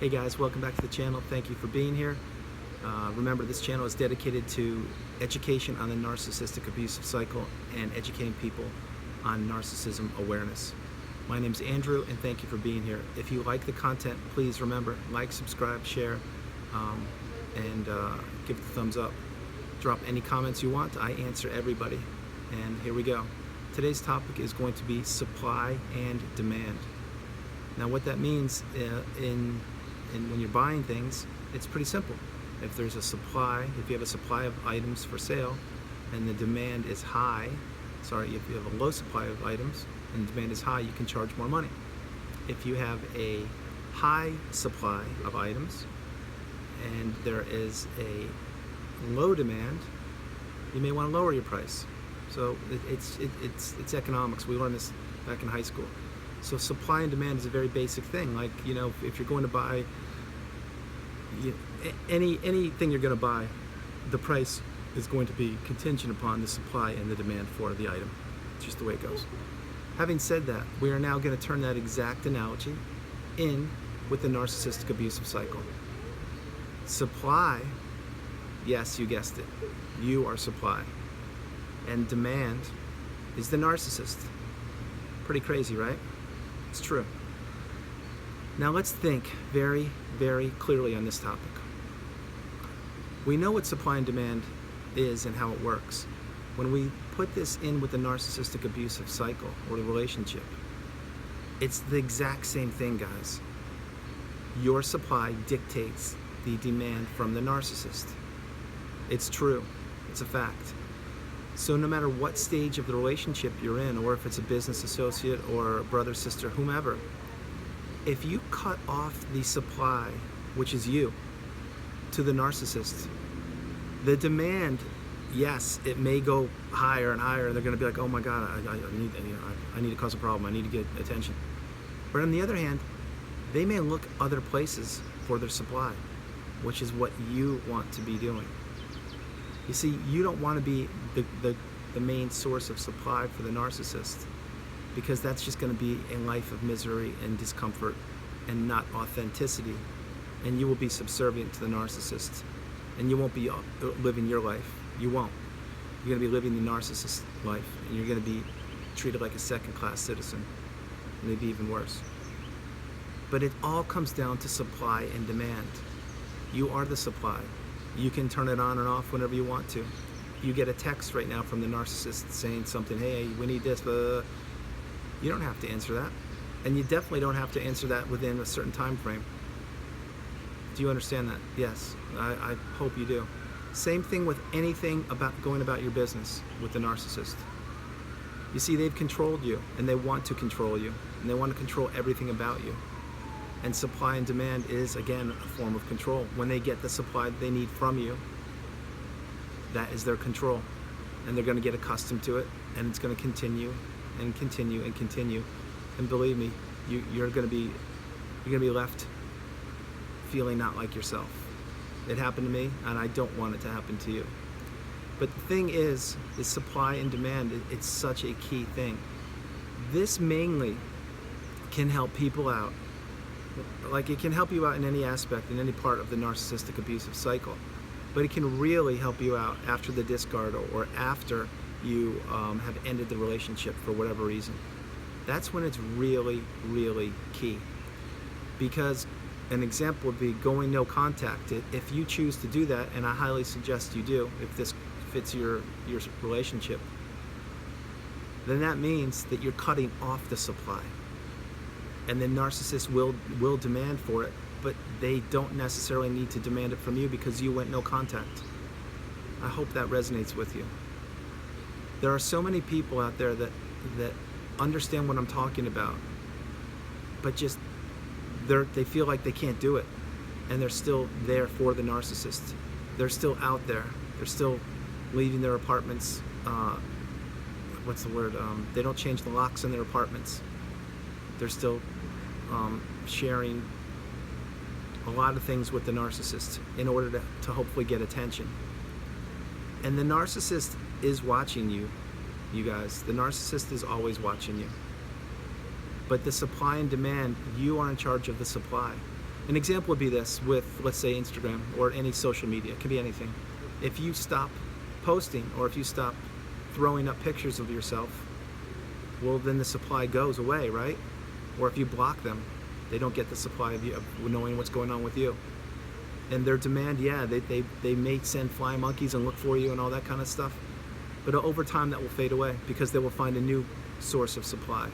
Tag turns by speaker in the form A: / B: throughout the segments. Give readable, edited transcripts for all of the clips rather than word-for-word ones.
A: Hey guys, welcome back to the channel. Thank you for being here. Remember, this channel is dedicated to education on the narcissistic abusive cycle and educating people on narcissism awareness. My name is Andrew, and thank you for being here. If you like the content, please remember, like, subscribe, share, and give it the thumbs up. Drop any comments you want. I answer everybody. And here we go. Today's topic is going to be supply and demand. Now, what that means when you're buying things, it's pretty simple. If there's a supply, if you have a supply of items for sale and the demand is high, if you have a low supply of items and the demand is high, you can charge more money. If you have a high supply of items and there is a low demand, you may want to lower your price. So it's economics. We learned this back in high school. So supply and demand is a very basic thing. Like, you know, if you're going to buy anything you're going to buy, the price is going to be contingent upon the supply and the demand for the item. It's just the way it goes. Having said that, we are now going to turn that exact analogy in with the narcissistic abusive cycle. Supply, yes, you guessed it, you are supply. And demand is the narcissist. Pretty crazy, right? It's true. Now let's think very, very clearly on this topic. We know what supply and demand is and how it works. When we put this in with the narcissistic abusive cycle or the relationship, it's the exact same thing, guys. Your supply dictates the demand from the narcissist. It's true. It's a fact. So no matter what stage of the relationship you're in, or if it's a business associate or a brother, sister, whomever, if you cut off the supply, which is you, to the narcissist, the demand, yes, it may go higher and higher. They're going to be like, oh my God, I need to cause a problem. I need to get attention. But on the other hand, they may look other places for their supply, which is what you want to be doing. You see, you don't want to be the main source of supply for the narcissist, because that's just going to be a life of misery and discomfort and not authenticity. And you will be subservient to the narcissist, and you won't be living your life. You won't. You're going to be living the narcissist life, and you're going to be treated like a second-class citizen, maybe even worse. But it all comes down to supply and demand. You are the supply. You can turn it on and off whenever you want to. You get a text right now from the narcissist saying something, hey, we need this, you don't have to answer that. And you definitely don't have to answer that within a certain time frame. Do you understand that? Yes, I hope you do. Same thing with anything about going about your business with the narcissist. You see, they've controlled you, and they want to control you, and they want to control everything about you. And supply and demand is, again, a form of control. When they get the supply they need from you, that is their control. And they're going to get accustomed to it, and it's going to continue and continue and continue. And believe me, you're going to be left feeling not like yourself. It happened to me, and I don't want it to happen to you. But the thing is supply and demand, it's such a key thing. This mainly can help people out. Like, it can help you out in any aspect, in any part of the narcissistic abusive cycle, but it can really help you out after the discard or after you have ended the relationship for whatever reason. That's when it's really, really key. Because an example would be going no contact. If you choose to do that, and I highly suggest you do, if this fits your relationship, then that means that you're cutting off the supply. And the narcissist will demand for it, but they don't necessarily need to demand it from you because you went no contact. I hope that resonates with you. There are so many people out there that understand what I'm talking about, but just they feel like they can't do it, and they're still there for the narcissist. They're still out there. They're still leaving their apartments. What's the word? They don't change the locks in their apartments. They're still sharing a lot of things with the narcissist in order to hopefully get attention. And the narcissist is watching you, you guys. The narcissist is always watching you. But the supply and demand, you are in charge of the supply. An example would be this with, let's say, Instagram or any social media. It can be anything. If you stop posting, or if you stop throwing up pictures of yourself, well, then the supply goes away, right? Or if you block them, they don't get the supply of you, of knowing what's going on with you. And their demand, yeah, they may send flying monkeys and look for you and all that kind of stuff, but over time that will fade away because they will find a new source of supply.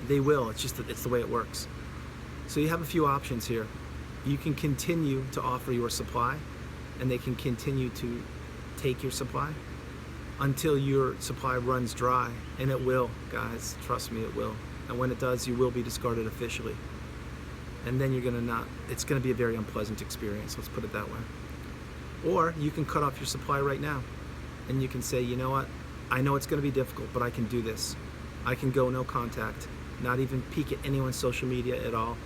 A: They will. It's the way it works. So you have a few options here. You can continue to offer your supply, and they can continue to take your supply until your supply runs dry, and it will, guys. Trust me, it will. And when it does, you will be discarded officially. And then it's gonna be a very unpleasant experience, let's put it that way. Or you can cut off your supply right now, and you can say, you know what, I know it's gonna be difficult, but I can do this. I can go no contact, not even peek at anyone's social media at all,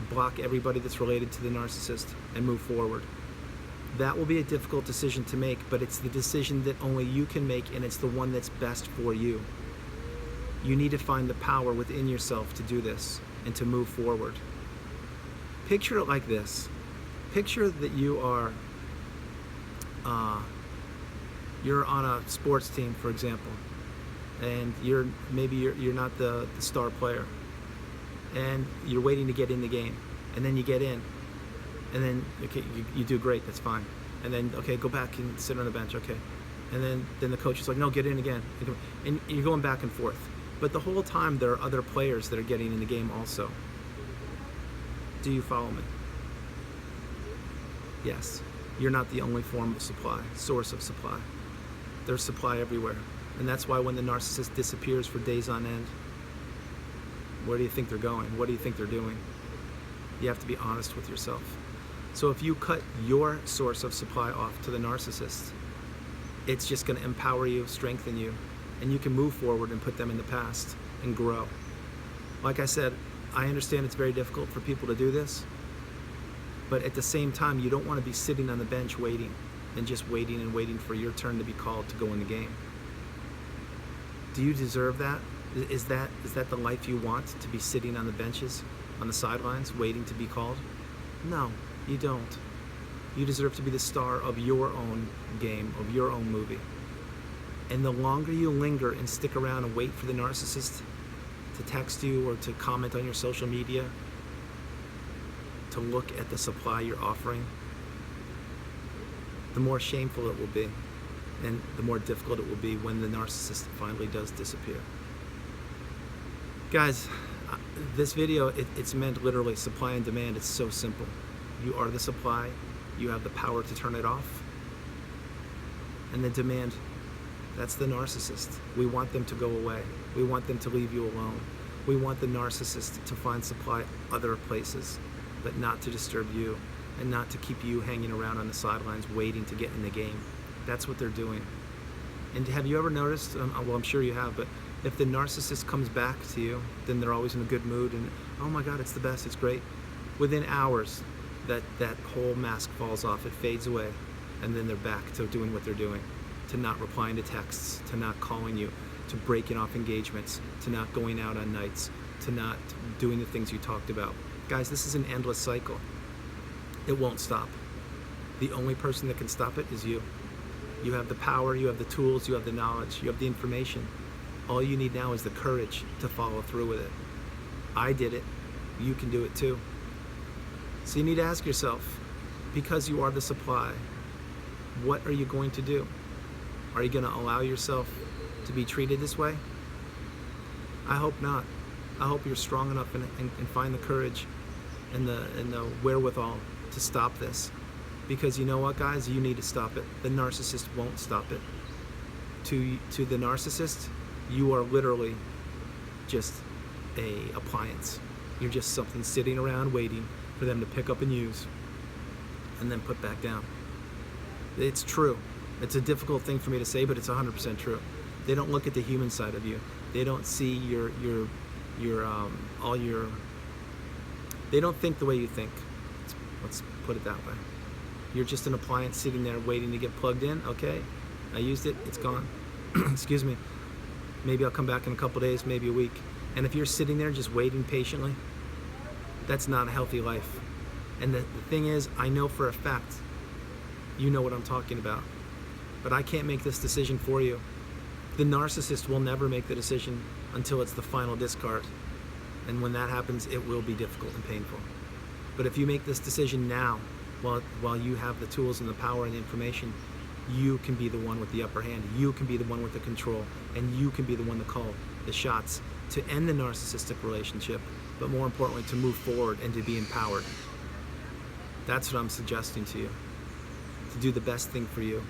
A: block everybody that's related to the narcissist, and move forward. That will be a difficult decision to make, but it's the decision that only you can make, and it's the one that's best for you. You need to find the power within yourself to do this and to move forward. Picture it like this. Picture that you are you're on a sports team, for example, and maybe you're not the star player, and you're waiting to get in the game, and then you get in, and then okay, you do great, that's fine, and then okay, go back and sit on the bench, okay, and then the coach is like, no, get in again, and you're going back and forth, but the whole time there are other players that are getting in the game also. Do you follow me? Yes. You're not the only form of supply, source of supply. There's supply everywhere. And that's why when the narcissist disappears for days on end, where do you think they're going? What do you think they're doing? You have to be honest with yourself. So if you cut your source of supply off to the narcissist, it's just going to empower you, strengthen you, and you can move forward and put them in the past and grow. Like I said, I understand it's very difficult for people to do this, but at the same time, you don't want to be sitting on the bench waiting and just waiting and waiting for your turn to be called to go in the game. Do you deserve that? Is that the life you want, to be sitting on the benches, on the sidelines, waiting to be called? No, you don't. You deserve to be the star of your own game, of your own movie. And the longer you linger and stick around and wait for the narcissist to text you or to comment on your social media, to look at the supply you're offering, the more shameful it will be, and the more difficult it will be when the narcissist finally does disappear. Guys, this video, it's meant literally supply and demand. It's so simple. You are the supply, you have the power to turn it off, and the demand, that's the narcissist. We want them to go away. We want them to leave you alone. We want the narcissist to find supply other places, but not to disturb you and not to keep you hanging around on the sidelines waiting to get in the game. That's what they're doing. And have you ever noticed, well, I'm sure you have, but if the narcissist comes back to you, then they're always in a good mood and, oh my God, it's the best, it's great. Within hours, that whole mask falls off, it fades away, and then they're back to doing what they're doing, to not replying to texts, to not calling you, to breaking off engagements, to not going out on nights, to not doing the things you talked about. Guys, this is an endless cycle. It won't stop. The only person that can stop it is you. You have the power, you have the tools, you have the knowledge, you have the information. All you need now is the courage to follow through with it. I did it. You can do it too. So you need to ask yourself, because you are the supply, what are you going to do? Are you going to allow yourself to be treated this way? I hope not. I hope you're strong enough and find the courage and the wherewithal to stop this. Because you know what, guys? You need to stop it. The narcissist won't stop it. To the narcissist, you are literally just an appliance. You're just something sitting around waiting for them to pick up and use and then put back down. It's true. It's a difficult thing for me to say, but it's 100% true. They don't look at the human side of you. They don't see they don't think the way you think. Let's put it that way. You're just an appliance sitting there waiting to get plugged in. Okay, I used it, it's gone. Excuse me. Maybe I'll come back in a couple days, maybe a week. And if you're sitting there just waiting patiently, That's not a healthy life. And the thing is, I know for a fact, you know what I'm talking about. But I can't make this decision for you. The narcissist will never make the decision until it's the final discard. And when that happens, it will be difficult and painful. But if you make this decision now, while you have the tools and the power and the information, you can be the one with the upper hand. You can be the one with the control. And you can be the one to call the shots to end the narcissistic relationship, but more importantly, to move forward and to be empowered. That's what I'm suggesting to you, to do the best thing for you.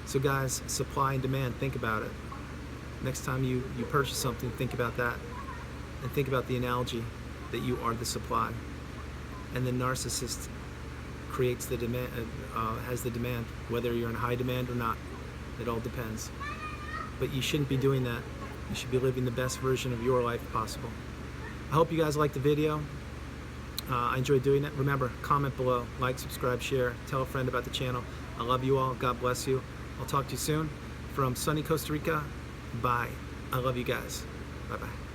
A: So guys, supply and demand, think about it. Next time you purchase something, think about that. And think about the analogy that you are the supply. And the narcissist creates the demand, has the demand, whether you're in high demand or not. It all depends. But you shouldn't be doing that. You should be living the best version of your life possible. I hope you guys liked the video. I enjoyed doing it. Remember, comment below, like, subscribe, share, tell a friend about the channel. I love you all. God bless you. I'll talk to you soon from sunny Costa Rica. Bye. I love you guys. Bye-bye.